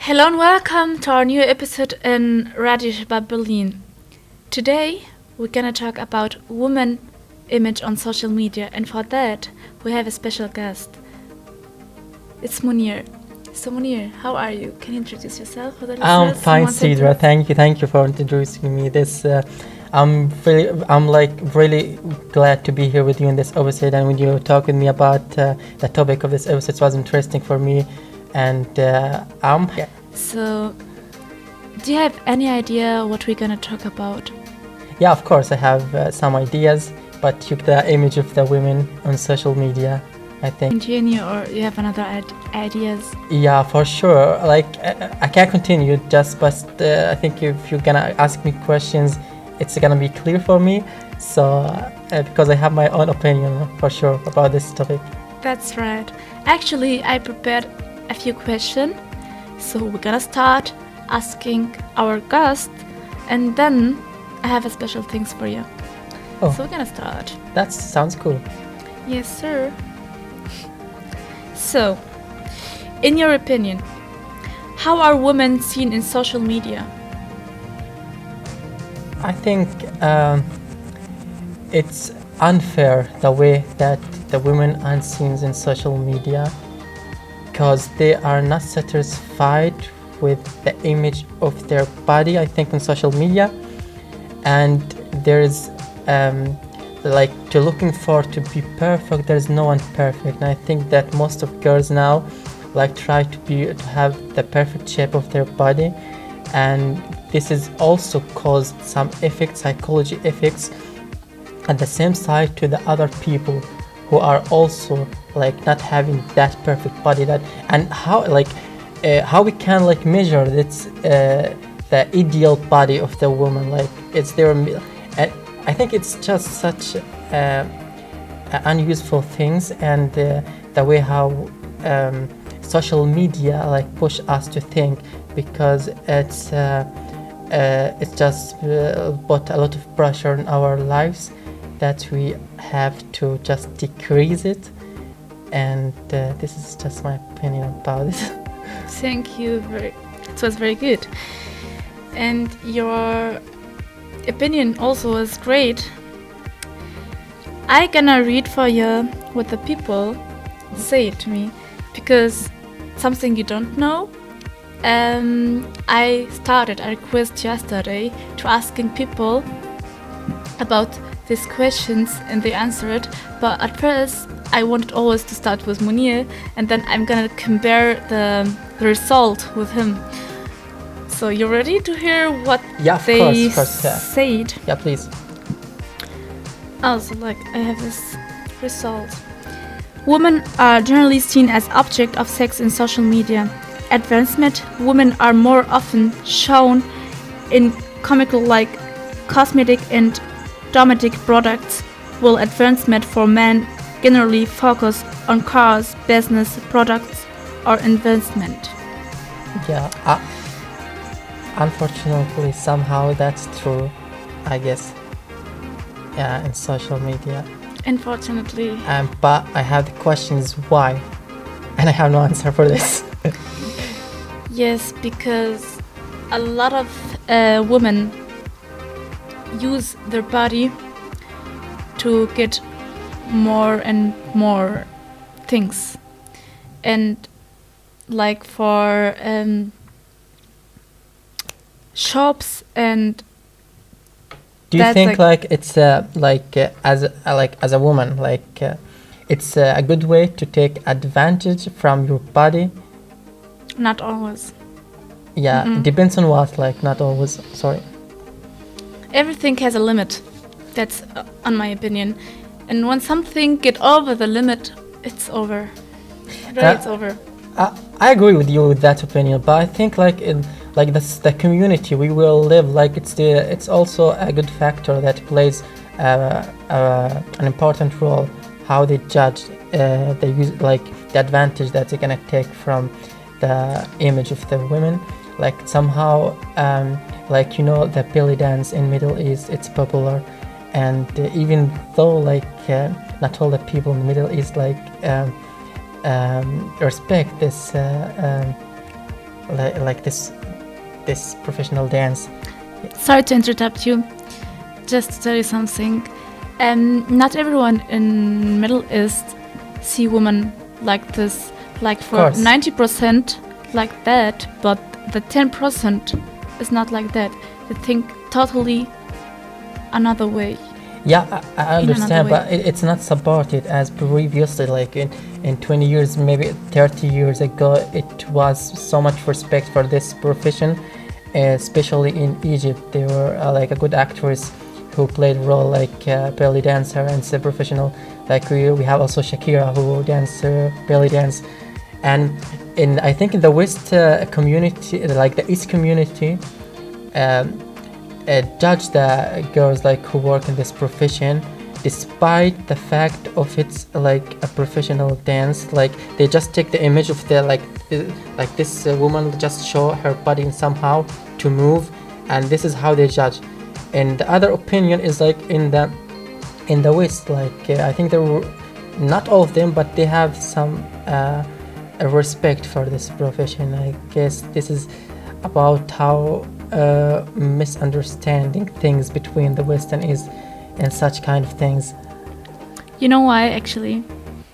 Hello and welcome to our new episode in Rjub Berlin. Today we're gonna talk about woman image on social media, and for that we have a special guest. It's Muneer. So Muneer, how are you? Can you introduce yourself for the listeners? I'm fine, Sedra. Thank you for introducing me. I'm really glad to be here with you in this episode, and when you talk with me about the topic of this episode, it was interesting for me, and yeah. So, do you have any idea what we're gonna talk about? Yeah, of course, I have some ideas, but the image of the women on social media, I think. Continue, or you have another ideas? Yeah, for sure. I can't continue but I think if you're gonna ask me questions, it's gonna be clear for me. So, because I have my own opinion for sure about this topic. That's right. Actually, I prepared a few questions. So we're gonna start asking our guest, and then I have a special things for you. Oh. So we're gonna start. That sounds cool. Yes, sir. So, in your opinion, how are women seen in social media? I think it's unfair the way that the women are seen in social media, because they are not satisfied with the image of their body, I think, on social media, and there's to looking for to be perfect. There's no one perfect, and I think that most of girls now try to have the perfect shape of their body, and this is also caused some psychology effects at the same side to the other people who are also not having that perfect body. And how we can measure this the ideal body of the woman, it's their I think it's just such unuseful things, and the way how social media push us to think, because it's just put a lot of pressure on our lives that we have to just decrease it, and this is just my opinion about it. Thank you. It was very good, and your opinion also was great. I gonna read for you what the people say to me, because something you don't know. I started a request yesterday to asking people about these questions, and they answer it. But at first, I wanted always to start with Muneer, and then I'm gonna compare the result with him. So you ready to hear what they said? Yeah, please. Also, I have this result. Women are generally seen as object of sex in social media. Advancement, women are more often shown in comical cosmetic and domestic products, while advancement for men generally focus on cars, business, products, or investment. Yeah, unfortunately, somehow that's true, I guess. Yeah, in social media. Unfortunately. But I have the questions why, and I have no answer for this. Yes, because a lot of women use their body to get more and more things, and for shops. And do you think it's as a woman it's a good way to take advantage from your body? Not always. Yeah. Mm-mm. Depends on what. Not always. Sorry. Everything has a limit. That's on my opinion. And when something get over the limit, it's over. It's over. I agree with you with that opinion, but I think in the community we will live, it's also a good factor that plays an important role. How they judge they use the advantage that they're gonna take from the image of the women. Somehow the belly dance in Middle East, it's popular, and even though not all the people in the Middle East respect this like this professional dance. Sorry to interrupt you. Just to tell you something. Not everyone in Middle East see women like this. Like for Course. 90% like that, but the 10% is not like that. They think totally another way. Yeah, I In understand, another but it's not supported as previously. Like in 20 years, maybe 30 years ago, it was so much respect for this profession, especially in Egypt. There were like a good actress who played role like belly dancer and a professional. Like we have also Shakira who dance belly dance, and I think in the West community, like the East community, judge the girls like who work in this profession, despite the fact of it's like a professional dance. Like they just take the image of the like this woman just show her body in somehow to move, and this is how they judge. And the other opinion is like in the West, like I think there were not all of them, but they have some a respect for this profession. I guess this is about how misunderstanding things between the West and East and such kind of things. You know why actually?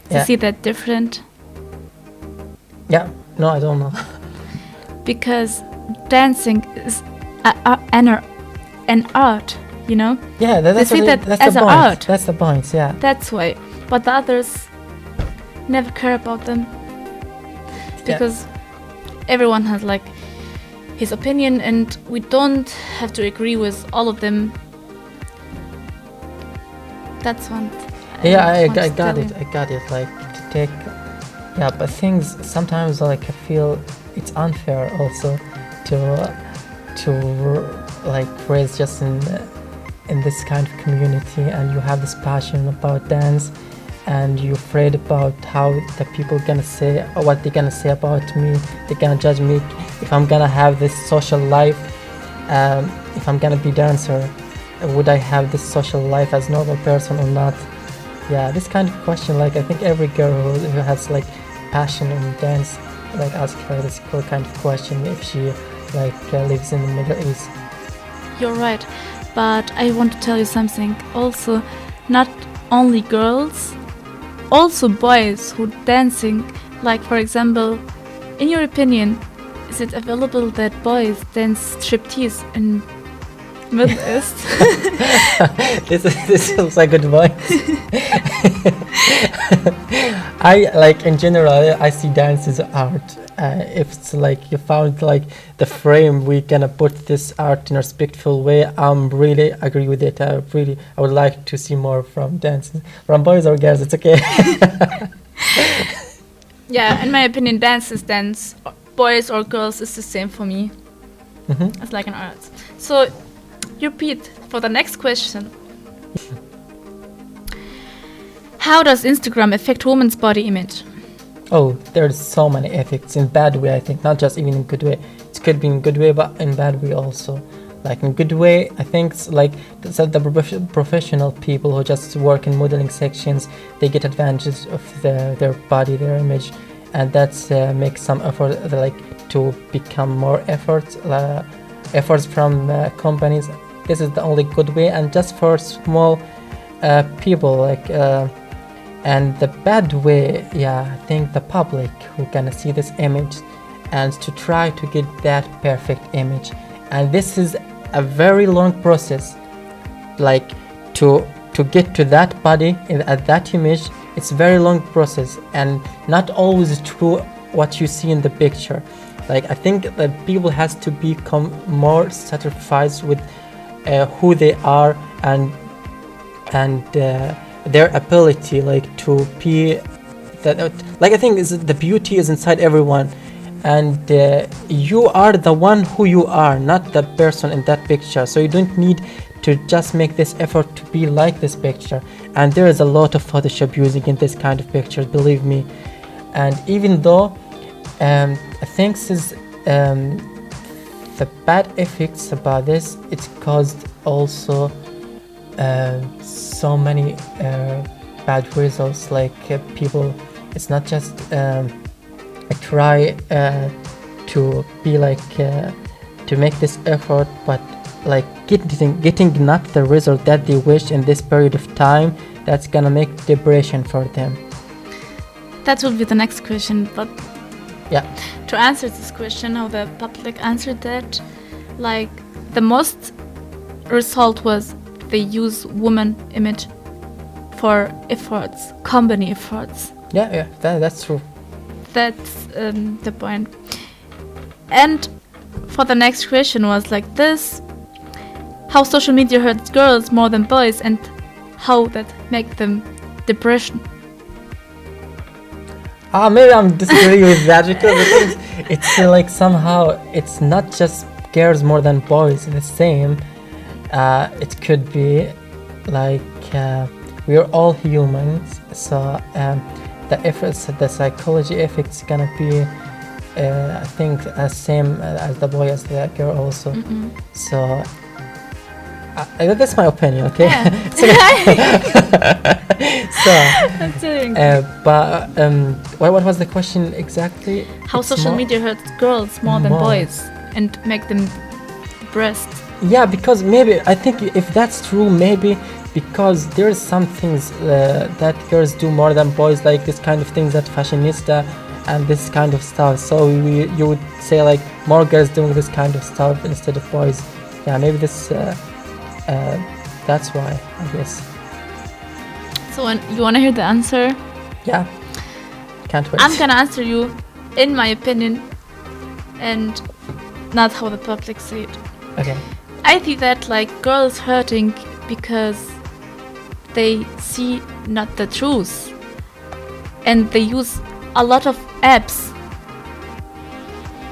To Yeah. see that different? Yeah, no, I don't know. Because dancing is an art, you know? Yeah, that's see that that's as the an point. art. That's the point. Yeah. That's why. But the others never care about them. Because everyone has like his opinion, and we don't have to agree with all of them. That's one. Yeah, I want to got tell it. you. I got it. Like to take. Yeah, but things sometimes like I feel it's unfair also to like raise just in this kind of community, and you have this passion about dance, and you're afraid about how the people gonna say, or what they're gonna say about me. They're gonna judge me if I'm gonna have this social life. If I'm gonna be dancer, would I have this social life as normal person or not? Yeah, this kind of question, like I think every girl who has like passion in dance, like ask her this kind of question if she like lives in the Middle East. You're right, but I want to tell you something. Also, not only girls, also boys who dancing. Like for example, in your opinion, is it available that boys dance striptease in Middle East? This is a good point. I like in general I see dance as art. If it's like you found like the frame we gonna put this art in a respectful way, I'm really agree with it. I would like to see more from dances from boys or girls. It's okay. Yeah, in my opinion, dance is dance. Boys or girls is the same for me. Mhm. It's like an art. So, repeat for the next question. How does Instagram affect women's body image? Oh, there's so many effects in bad way. I think not just even in good way. It could be in good way, but in bad way also. Like in good way, I think it's like the professional people who just work in modeling sections, they get advantages of their body, their image, and that's makes some effort like to become more efforts from companies. This is the only good way, and just for small people like. And the bad way, yeah, I think the public who gonna see this image and to try to get that perfect image, and this is a very long process. Like to get to that body at that image, it's very long process, and not always true what you see in the picture. Like I think that people has to become more satisfied with who they are and their ability, like to be that. Like I think is the beauty is inside everyone, and you are the one who you are, not the person in that picture. So you don't need to just make this effort to be like this picture. And there is a lot of Photoshop using in this kind of pictures, believe me. And even though I think this is the bad effects about this, it's caused also so many bad results. Like people, it's not just try to be like to make this effort, but like getting not the result that they wish in this period of time, that's gonna make depression for them. That will be the next question, but Yeah. to answer this question, how the public answered that, like the most result was they use woman image for efforts, company efforts. Yeah, that's true. That's the point. And for the next question was like this: how social media hurts girls more than boys, and how that make them depression. Maybe I'm disagreeing with that because I think it's like somehow it's not just girls more than boys the same. It could be like we are all humans, so the effects, the psychology effects, gonna be I think as same as the boy as the girl also. So that's my opinion, okay? Yeah. But what was the question exactly? How It's social more- media hurts girls more than More. boys and make them depressed. Yeah, because maybe I think if that's true, maybe because there's some things that girls do more than boys, like this kind of things that fashionista and this kind of stuff. So you would say like more girls doing this kind of stuff instead of boys. Yeah, maybe this that's why, I guess. So you want to hear the answer? Yeah, can't wait. I'm gonna answer you in my opinion and not how the public say it. Okay. I think that like girls hurting because they see not the truth and they use a lot of apps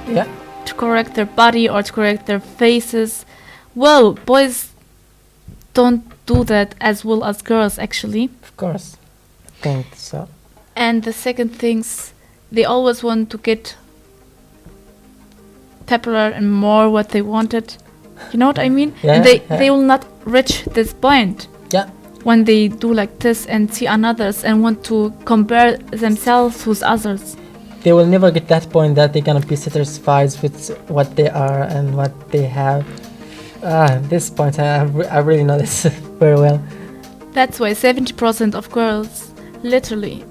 Yeah. to correct their body or to correct their faces. Well, boys don't do that as well as girls actually. Of course. I think so. And the second things, they always want to get popular and more what they wanted. You know what I mean? Yeah, And they yeah. they will not reach this point Yeah. when they do like this and see others and want to compare themselves with others. They will never get that point that they're gonna be satisfied with what they are and what they have. This point I really know this very well. That's why 70% of girls literally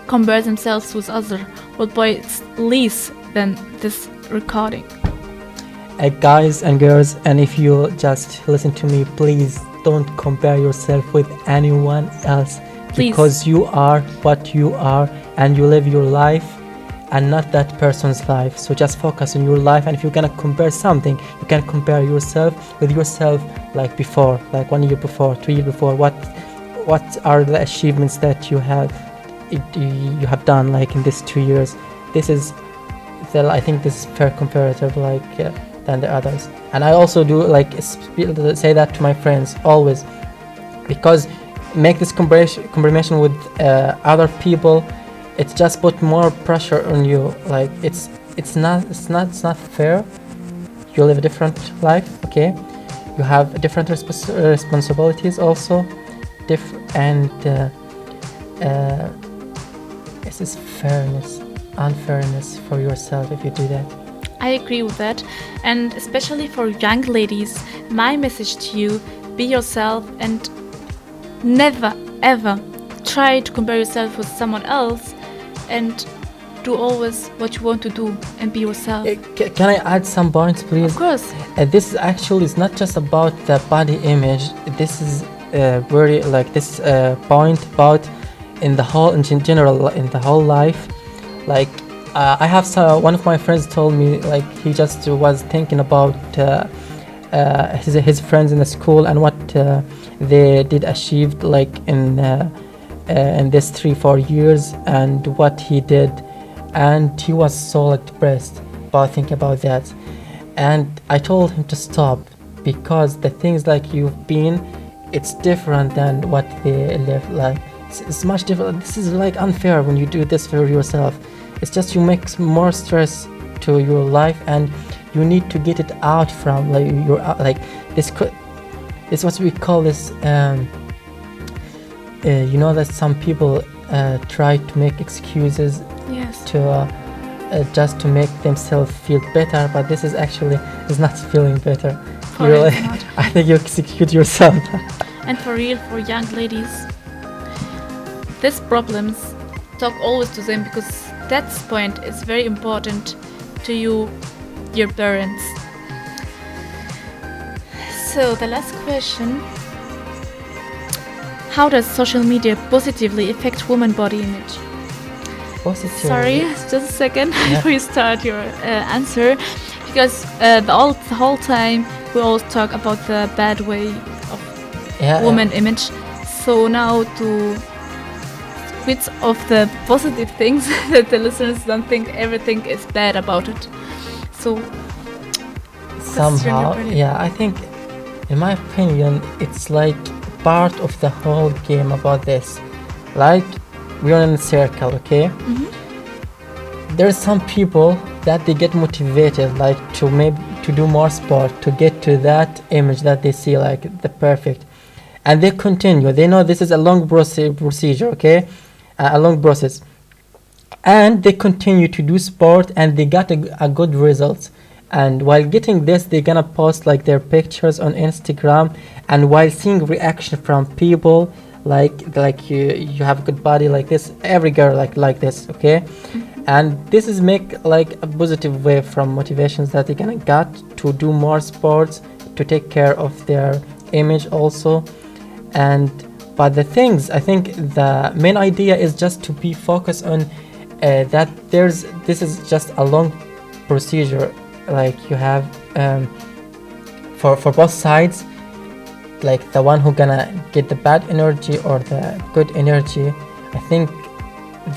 compare themselves with other, with boys less than this recording. Guys and girls, and if you just listen to me, please don't compare yourself with anyone else. Please. Because you are what you are and you live your life and not that person's life. So just focus on your life, and if you're gonna compare something, you can compare yourself with yourself like before, like 1 year before, 2 years before. What are the achievements that you have done like in these 2 years? This is I think this is fair comparative like than the others. And I also do like say that to my friends always, because make this comparison with other people, it's just put more pressure on you. Like it's not fair. You live a different life, okay? You have different responsibilities also, and this is unfairness for yourself if you do that. I agree with that, and especially for young ladies, my message to you: be yourself and never ever try to compare yourself with someone else, and do always what you want to do and be yourself. Can I add some points, please? Of course. This actually is not just about the body image. This is very like this point about in general in the whole life. Like I have one of my friends told me like he just was thinking about his friends in the school and what they did achieved like in this 3-4 years and what he did, and he was so like depressed about thinking about that. And I told him to stop, because the things like you've been, it's different than what they live. Like it's much different. This is like unfair when you do this for yourself. It's just you make more stress to your life, and you need to get it out from like your like this. It's what we call this. You know that some people try to make excuses Yes. to just to make themselves feel better, but this is not feeling better. For You real, really, it's not. I think you execute yourself. And for real, for young ladies, these problems, talk always to them, because that point is very important to you, your parents. So the last question: how does social media positively affect woman body image? Positive. Sorry, just a second Yeah. before you start your answer, because the whole time we always talk about the bad way of Yeah, woman image. So now to switch off the positive things that the listeners don't think everything is bad about it. So somehow, really yeah, I think, in my opinion, it's like part of the whole game about this. Like, we're in a circle, okay? There's some people that they get motivated, like to do more sport, to get to that image that they see, like the perfect, and they continue. They know this is a long procedure, okay? A long process, and they continue to do sport, and they got a good result. And while getting this, they're gonna post like their pictures on Instagram, and while seeing reaction from people like you have a good body like this, every girl like this, okay? And this is make like a positive way from motivations that they're gonna get to do more sports, to take care of their image also. And but the things, I think the main idea is just to be focused on that this is just a long procedure, like you have for both sides, like the one who gonna get the bad energy or the good energy. I think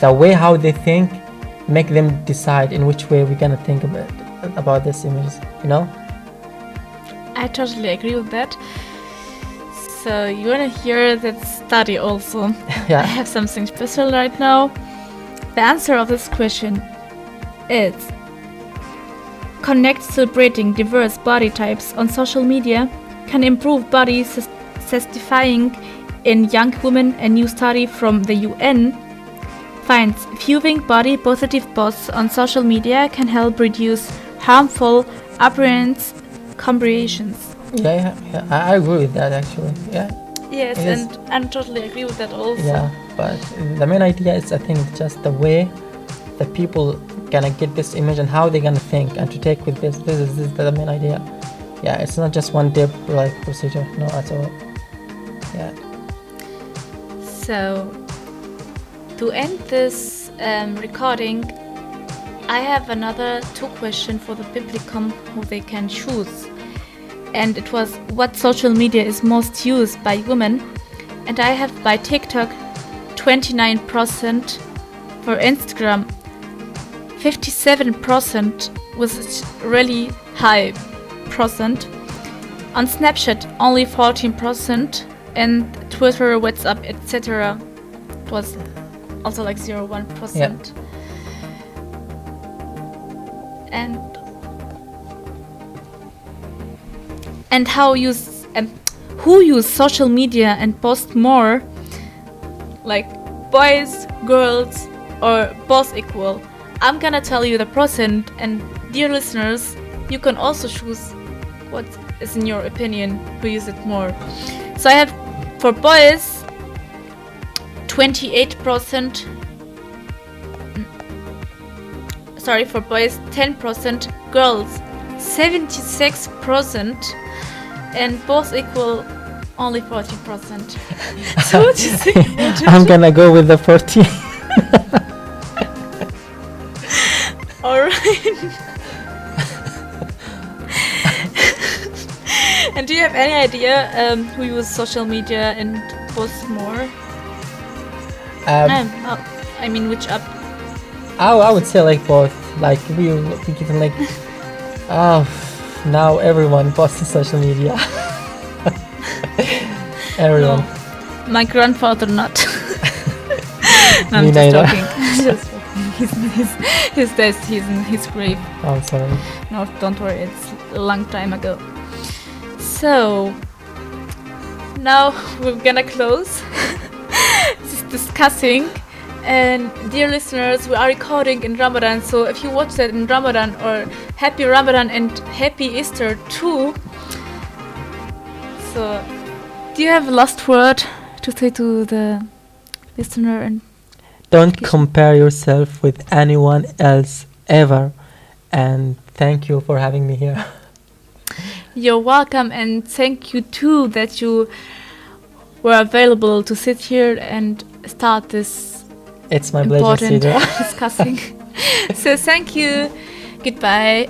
the way how they think make them decide in which way we're gonna think about this image, you know? I totally agree with that. So you wanna hear that study also? Yeah. I have something special right now. The answer of this question is: connect celebrating diverse body types on social media can improve body satisfying in young women. A new study from the UN finds viewing body positive posts on social media can help reduce harmful appearance combinations. Yeah, I agree with that actually. Yeah. Yes, It is. and I totally agree with that also. Yeah, but the main idea is, I think, just the way the people gonna get this image and how they're gonna think and to take with this. This is the main idea. Yeah, it's not just one day like procedure. No, at all. Yeah. So, to end this recording, I have another 2 questions for the publicum who they can choose. And it was, what social media is most used by women? And I have by TikTok 29%, for Instagram 57%, was really high percent. On Snapchat only 14%, and Twitter, WhatsApp, etc. it was also like 0.1%. And who use social media and post more, like boys, girls, or both equal? I'm gonna tell you the percent, and dear listeners, you can also choose what is in your opinion who use it more. So I have for boys 28%, sorry, for boys 10%, girls 76%, and both equal only 14%. So what do you think about it? I'm gonna go with the 14. Alright. And do you have any idea who use social media and post more? I mean, which app? I would say like both. Like we can like, now everyone posts on social media. Everyone. No, my grandfather not. No, Me I'm just neither. joking. Just joking. He's dead. He's in his grave. I'm sorry. No, don't worry. It's a long time ago. So now we're gonna close this discussing And dear listeners, we are recording in Ramadan, so if you watch that in Ramadan, or happy Ramadan and happy Easter too. So, do you have a last word to say to the listener? And don't compare yourself with anyone else ever. And thank you for having me here. You're welcome, and thank you too that you were available to sit here and start this. It's my pleasure, Sedra. Discussing. So thank you. Goodbye.